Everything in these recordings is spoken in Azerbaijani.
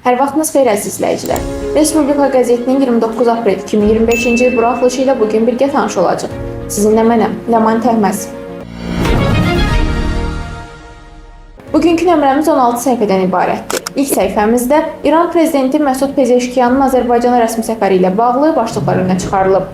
Hər vaxtınız xeyir əziz izləyicilər. Respublika qəzetinin 29 aprel 2025-ci il buraxılışı ilə bugün birgə tanış olacaq. Sizinlə mənəm, Ləman Təhməz. Bugünkü nömrəmiz 16 səhifədən ibarətdir. İlk səhifəmizdə İran prezidenti Məsud Pezeşkiyanın Azərbaycana rəsmi səfəri ilə bağlı başlıqlar önə çıxarılıb.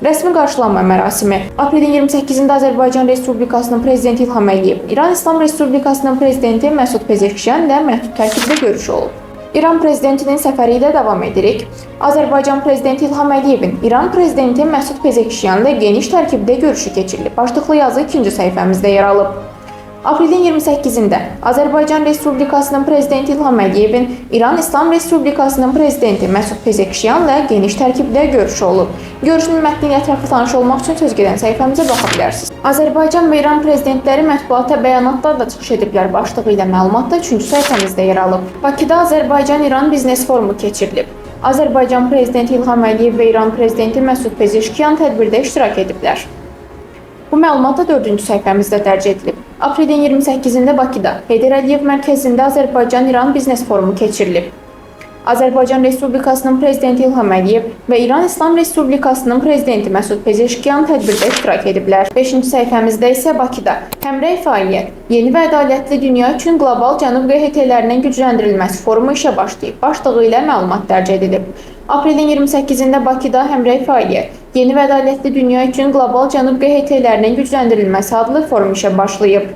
Rəsmi qarşılanma mərasimi. Aprelin 28-də Azərbaycan Respublikasının prezidenti İlham Əliyev, İran İslam Respublikasının prezidenti Məsud Pezeşkiyan ilə məhdud tərkibdə görüşü olub. İran prezidentinin səfəri ilə davam edirik. Azərbaycan prezidenti İlham Əliyevin İran prezidenti Məsud Pezeşkiyan ilə geniş tərkibdə görüşü keçirilib. Başlıqlı yazı ikinci səhifəmizdə yer alıb. Aprelin 28-də Azərbaycan Respublikasının prezidenti İlham Əliyevin İran İslam Respublikasının prezidenti Məsud Pezeşkiyan ilə geniş tərkibdə görüşü olub. Görüşün mətni ilə ətraflı tanış olmaq üçün söz gedən səhifəmizə baxa bilərsiniz. Azərbaycan və İran prezidentləri mətbuata bəyanatlar da çıxış ediblər başlığı ilə məlumatda 3-cü səhifəmizdə yer alıb. Bakıda Azərbaycan-İran biznes forumu keçirilib. Azərbaycan prezidenti İlham Əliyev və İran prezidenti Məsud Pezeşkiyan tədbirdə iştirak ediblər. Bu məlumat da 4-cü səhifəmizdə dərc edilib. Aprelin 28-də Bakıda Heydər Əliyev mərkəzində Azərbaycan-İran biznes forumu keçirilib. Azərbaycan Respublikasının prezidenti İlham Əliyev və İran İslam Respublikasının prezidenti Məsud Pezeşkiyan tədbirdə iştirak ediblər. 5-ci səhifəmizdə isə Bakıda Həmrəy fəaliyyət, yeni və ədalətli dünya üçün qlobal Cənub QHT-lərinin gücləndirilməsi forumu işə başlayıb. Başlığı ilə məlumat dərc edilib. Aprelin 28-də Bakıda Həmrəy fəaliyyət, yeni və ədalətli dünya üçün qlobal Cənub QHT-lərinin gücləndirilməsi adlı forum işə başlayıb.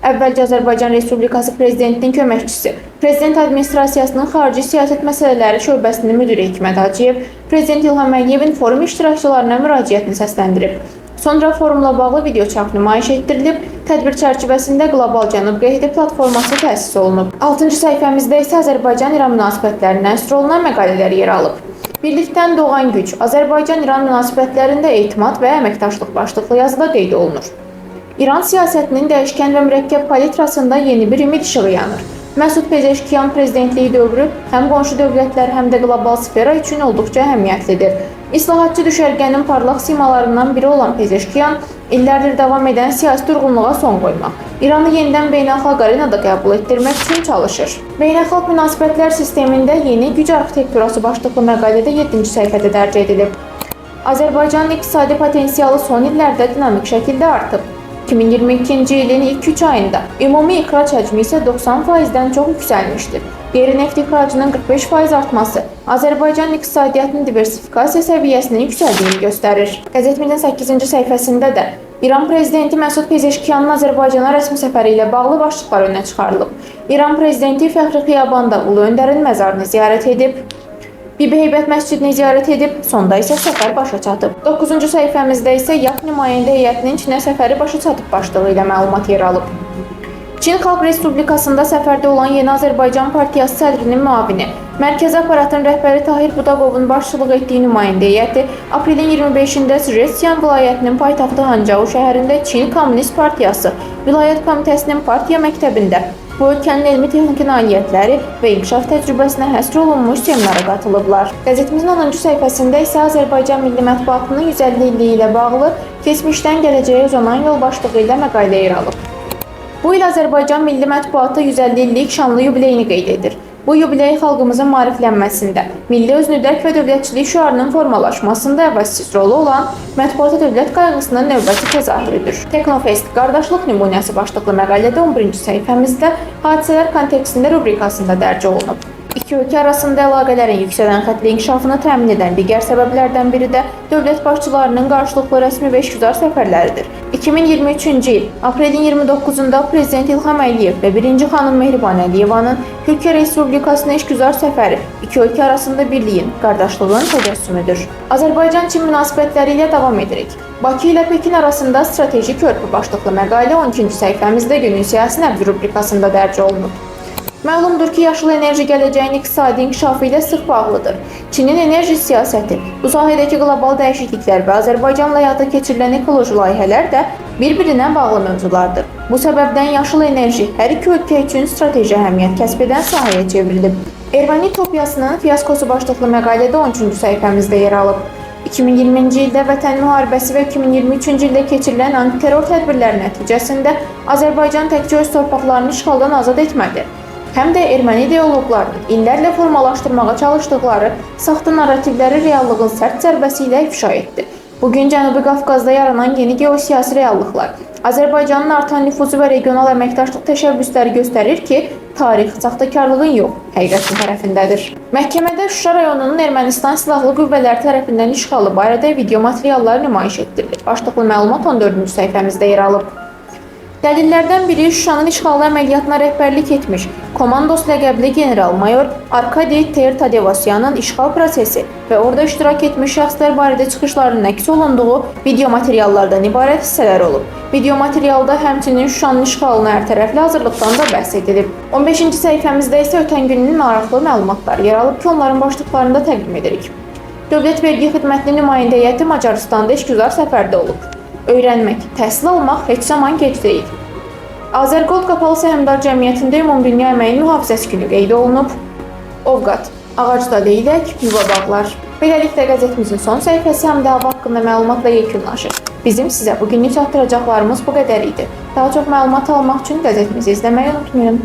Əvvəlcə Azərbaycan Respublikası Prezidentinin köməkçisi, Prezident Administrasiyasının Xarici Siyasət Məsələləri Şöbəsinin müdiri Hikmət Hacıyev, Prezident İlham Əliyevin forum iştirakçılarına müraciətini səsləndirib. Sonra forumla bağlı video çap nümayiş etdirilib, tədbir çərçivəsində Qlobal Cənub QHT platforması təsis olunub. 6-cı səhifəmizdə isə Azərbaycan-İran münasibətlərinə nəsr olunan məqalələr yer alıb. Birlikdən doğan güc, Azərbaycan-İran münasibətlərində etimad və əməkdaşlıq başlıqlı yazıda qeyd olunur. İran siyasətinin dəyişkən və mürəkkəb palitrasında yeni bir ümid işığı yanır. Məsud Pezeşkiyan prezidentliyi dövrü həm qonşu dövlətlər, həm də qlobal sfera üçün olduqca əhəmiyyətlidir. İslahatçı düşərgənin parlaq simalarından biri olan Pezeşkiyan, illərdir davam edən siyasi durğunluğa son qoymaq, İranı yenidən beynəlxalq arenada qəbul etdirmək üçün çalışır. Beynəlxalq münasibətlər sistemində yeni güc arxitekturası başlıqlı məqalədə 7-ci səhifədə dərc edilib. Azərbaycanın iqtisadi potensialı son illərdə dinamik şəkildə artıb. 2022-ci ilin ilk 3 ayında ümumi ixrac həcmi isə 90%-dən çox yüksəlmişdir. Qeyri-neft ixracının 45% artması Azərbaycan iqtisadiyyatının diversifikasiya səviyyəsinin yüksəldiyini göstərir. Qəzetimizin 8-ci səhifəsində də İran prezidenti Məsud Pezeşkiyanın Azərbaycana rəsmi səfəri ilə bağlı başlıqlar önə çıxarılıb. İran prezidenti Fəxri Xiyabanda Ulu Öndərin məzarını ziyarət edib, Bibi Heybət məscidini ziyarət edib, sonda isə səfər başa çatıb. 9-cu səhifəmizdə isə YAP nümayəndə heyətinin Çinə səfəri başa çatıb başlığı ilə məlumat yer alıb. Çin Xalq Respublikasında səfərdə olan Yeni Azərbaycan Partiyası sədrinin müavini, Mərkəzi Aparatın rəhbəri Tahir Budaqovun başçılıq etdiyi nümayəndə heyəti aprelin 25-də Zhejiang vilayətinin paytaxtı Hancao şəhərində Çin Kommunist Partiyası Vilayət Komitəsinin partiya məktəbində bu ölkənin elmi-texniki nailiyyətləri və inkişaf təcrübəsinə həsr olunmuş seminara qatılıblar. Qəzetimizin 10-cu səhifəsində isə Azərbaycan Milli Mətbuatının 150 illiyi ilə bağlı keçmişdən gələcəyə uzanan yol başlığı ilə məqalə yer alıb. Bu il Azərbaycan Milli Mətbuatı 150 illik şanlı yubileyini qeyd edir. Bu yubiley xalqımızın maariflənməsində, milli özünüdərk və dövlətçilik şüarının formalaşmasında əvəzsiz rolu olan mətbuata dövlət qayğısının növbəti təzahürüdür. Teknofest qardaşlıq nümunəsi başlıqlı məqalədə 11-ci səhifəmizdə hadisələr kontekstində rubrikasında dərc olunub. İki ölkə arasında əlaqələrin yüksələn xəttli inkişafını təmin edən digər səbəblərdən biri də dövlət başçılarının qarşılıqlı rəsmi və işgüzar səfərləridir. 2023-cü il aprelin 29-da Prezident İlham Əliyev və 1-ci xanım Mehriban Əliyevanın Türkiyə Respublikasına işgüzar səfəri iki ölkə arasında birliyin, qardaşlığın təcəssümüdür. Azərbaycan-Çin münasibətləri ilə davam edirik. Bakı ilə Pekin arasında strateji körpü başlıqlı məqalə 12-ci səhifəmizdə günün siyasi nəbzi rubrikasında dərc olunub. Məlumdur ki, yaşıl enerji gələcəyin iqtisadi inkişafı ilə sıx bağlıdır. Çinin enerji siyasəti, bu sahədəki qlobal dəyişikliklər və Azərbaycanla həyata keçirilən ekoloji layihələr də bir-birinə bağlı mövzulardır. Bu səbəbdən yaşıl enerji hər iki ölkə üçün strateji əhəmiyyət kəsb edən sahəyə çevrilib. Erməni utopiyasının fiyaskosu başlıqlı məqalədə 13-cü səhifəmizdə yer alıb. 2020-ci ildə Vətən müharibəsi və 2023-cü ildə keçirilən antiterror tədbirləri nəticəsində Azərbaycan təkcə öz torpaqlarını işğaldan azad etmədi. həm də erməni ideoloqlarının illərlə formalaşdırmağa çalışdıqları saxta narrativləri reallığın sərt zərbəsi ilə ifşa etdi. Bugün Cənubi Qafqazda yaranan yeni geosiyasi reallıqlar, Azərbaycanın artan nüfuzu və regional əməkdaşlıq təşəbbüsləri göstərir ki, tarix saxtakarlığın yox, həqiqətin tərəfindədir. Məhkəmədə Şuşa rayonunun Ermənistan silahlı qüvvələri tərəfindən işğalı barədə video materiallar nümayiş etdirilir. Başlıqlı məlumat 14-cü səhifəmizdə yer alıb. Dəlillərdən biri Şuşanın işğalı əməliyyatına rəhbərlik etmiş Komandos ləqəbli general-mayor Arkadi Tertadevasyanın işğal prosesi və orada iştirak etmiş şəxslər barədə çıxışlarının əks olunduğu video materiallardan ibarət hissələr olub. Video materialda həmçinin Şuşanın işğalına hərtərəfli hazırlıqdan da bəhs edilib. 15-ci səhifəmizdə isə ötən günün maraqlı məlumatları yer alıb ki, onların başlıqlarını da təqdim edirik. Dövlət Vergi Xidmətinin nümayəndə heyəti Macaristanda işgüzar səfərdə olub. Öyrənmək, təhsil almaq heç zaman gec deyil. Azərgold Qapalı Səhmdar Cəmiyyətində Ümumdünya Əməyin Mühafizəsi günü qeyd olunub. Ovqat, ağacda leylək, yuva bağlar. Beləliklə qəzetimizin son səhifəsi həm də hava haqqında məlumatla yekunlaşır. Bizim sizə bugünlük çatdıracaqlarımız bu qədər idi. Daha çox məlumat almaq üçün qəzetimizi izləməyi unutmayın.